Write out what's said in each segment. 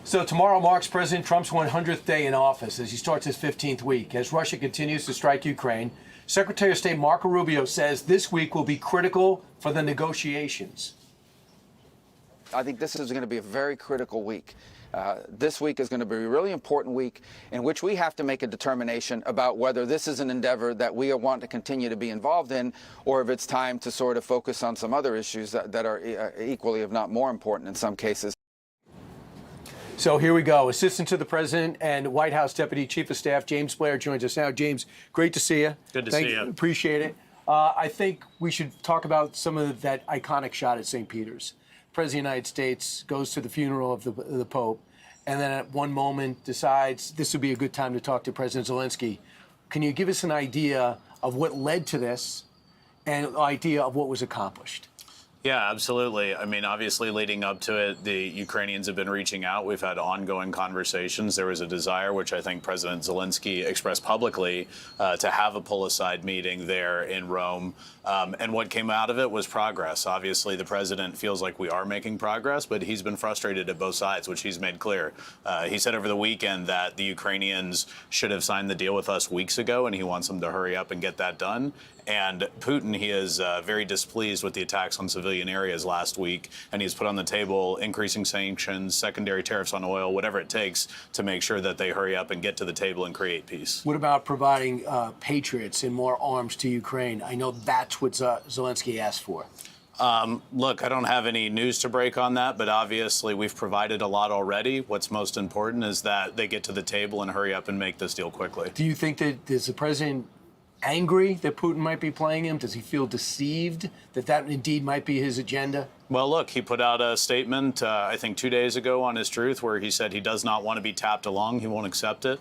So tomorrow marks President Trump's 100th day in office as he starts his 15th week. As Russia continues to strike Ukraine, Secretary of State Marco Rubio says this week will be critical for the negotiations. I think this is going to be a very critical week. This week is going to be a really important week in which we have to make a determination about whether this is an endeavor that we want to continue to be involved in, or if it's time to sort of focus on some other issues that are equally, if not more important in some cases. So here we go. Assistant to the President and White House Deputy Chief of Staff James Blair joins us now. James, great to see you. Good to see you. Appreciate it. I think we should talk about some of that iconic shot at St. Peter's. The President of the United States goes to the funeral of the Pope, and then at one moment decides this would be a good time to talk to President Zelensky. Can you give us an idea of what led to this and an idea of what was accomplished? Yeah, absolutely. I mean, obviously, leading up to it, the Ukrainians have been reaching out. We've had ongoing conversations. There was a desire, which I think President Zelensky expressed publicly, to have a pull-aside meeting there in Rome. And what came out of it was progress. Obviously, the president feels like we are making progress, but he's been frustrated at both sides, which he's made clear. He said over the weekend that the Ukrainians should have signed the deal with us weeks ago, and he wants them to hurry up and get that done. And Putin, he is very displeased with the attacks on civilian areas last week, and he's put on the table increasing sanctions, secondary tariffs on oil, whatever it takes to make sure that they hurry up and get to the table and create peace. What about providing patriots and more arms to Ukraine? I know that's what Zelensky asked for. Look, I don't have any news to break on that, but obviously we've provided a lot already. What's most important is that they get to the table and hurry up and make this deal quickly. Do you think that is the president angry that Putin might be playing him? Does he feel deceived that indeed might be his agenda? Well, look, he put out a statement, I think 2 days ago on his Truth, where he said he does not want to be tapped along. He won't accept it.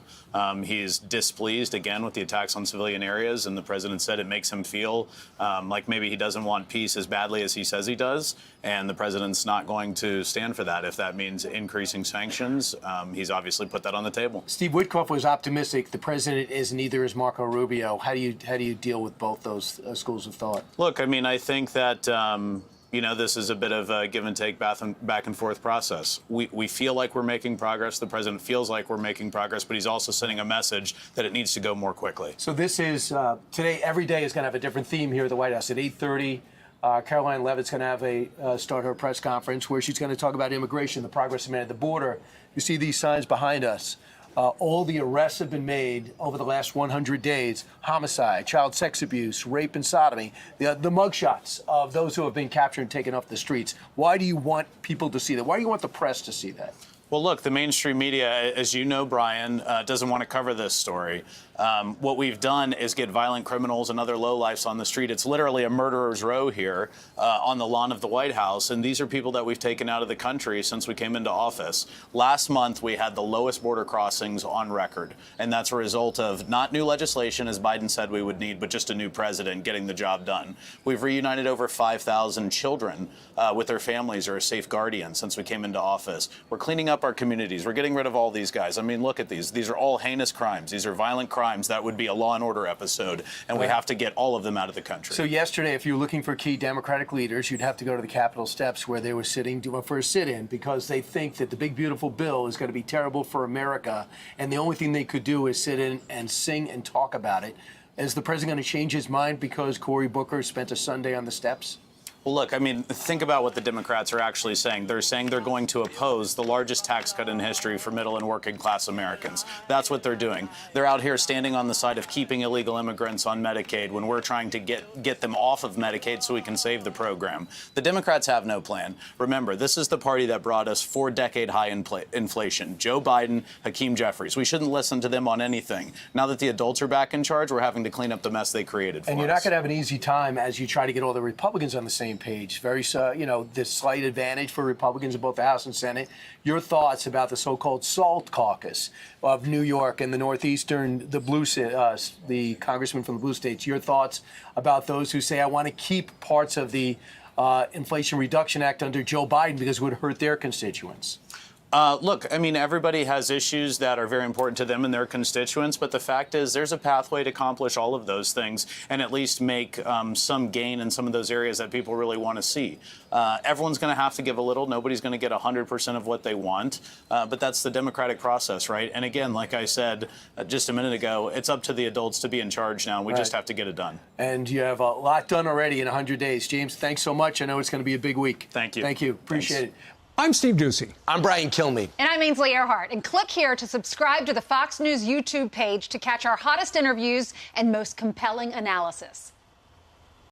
He's displeased, again, with the attacks on civilian areas. And the president said it makes him feel like maybe he doesn't want peace as badly as he says he does. And the president's not going to stand for that. If that means increasing sanctions, he's obviously put that on the table. Steve Witkoff was optimistic. The president is, neither is Marco Rubio. How do you deal with both those schools of thought? Look, I mean, I think that you know, this is a bit of a give and take back and forth process. We feel like we're making progress. The president feels like we're making progress, but he's also sending a message that it needs to go more quickly. So this is, today, every day is going to have a different theme here at the White House. At 8:30, Caroline Leavitt's going to have start her press conference where she's going to talk about immigration, the progress made at the border. You see these signs behind us. All the arrests have been made over the last 100 days. Homicide, child sex abuse, rape and sodomy, the mugshots of those who have been captured and taken off the streets. Why do you want people to see that? Why do you want the press to see that? Well, look, the mainstream media, as you know, Brian, doesn't want to cover this story. What we've done is get violent criminals and other lowlifes on the street. It's literally a murderer's row here on the lawn of the White House. And these are people that we've taken out of the country since we came into office. Last month, we had the lowest border crossings on record. And that's a result of not new legislation, as Biden said we would need, but just a new president getting the job done. We've reunited over 5,000 children with their families or a safe guardian since we came into office. We're cleaning up our communities. We're getting rid of all these guys. I mean, look at these. These are all heinous crimes. These are violent crimes. That would be a Law and Order episode, and we have to get all of them out of the country. So yesterday, if you were looking for key Democratic leaders, you'd have to go to the Capitol steps where they were sitting for a sit-in because they think that the big, beautiful bill is going to be terrible for America, and the only thing they could do is sit in and sing and talk about it. Is the president going to change his mind because Cory Booker spent a Sunday on the steps? Well, look, I mean, think about what the Democrats are actually saying. They're saying they're going to oppose the largest tax cut in history for middle and working class Americans. That's what they're doing. They're out here standing on the side of keeping illegal immigrants on Medicaid when we're trying to get them off of Medicaid so we can save the program. The Democrats have no plan. Remember, this is the party that brought us 4-decade high inflation. Joe Biden, Hakeem Jeffries. We shouldn't listen to them on anything. Now that the adults are back in charge, we're having to clean up the mess they created for us. And you're not going to have an easy time as you try to get all the Republicans on the same page. Very, this slight advantage for Republicans in both the House and Senate. Your thoughts about the so-called SALT caucus of New York and the Northeastern, the congressman from the blue states. Your thoughts about those who say, I want to keep parts of the Inflation Reduction Act under Joe Biden because it would hurt their constituents. Look, I mean, everybody has issues that are very important to them and their constituents, but the fact is there's a pathway to accomplish all of those things and at least make some gain in some of those areas that people really want to see. Everyone's going to have to give a little. Nobody's going to get 100% of what they want, but that's the democratic process, right? And again, like I said just a minute ago, it's up to the adults to be in charge now. We just have to get it done. And you have a lot done already in 100 days. James, thanks so much. I know it's going to be a big week. Thank you. Thank you. Appreciate it. I'm Steve Ducey. I'm Brian Kilmeade. And I'm Ainsley Earhart. And click here to subscribe to the Fox News YouTube page to catch our hottest interviews and most compelling analysis.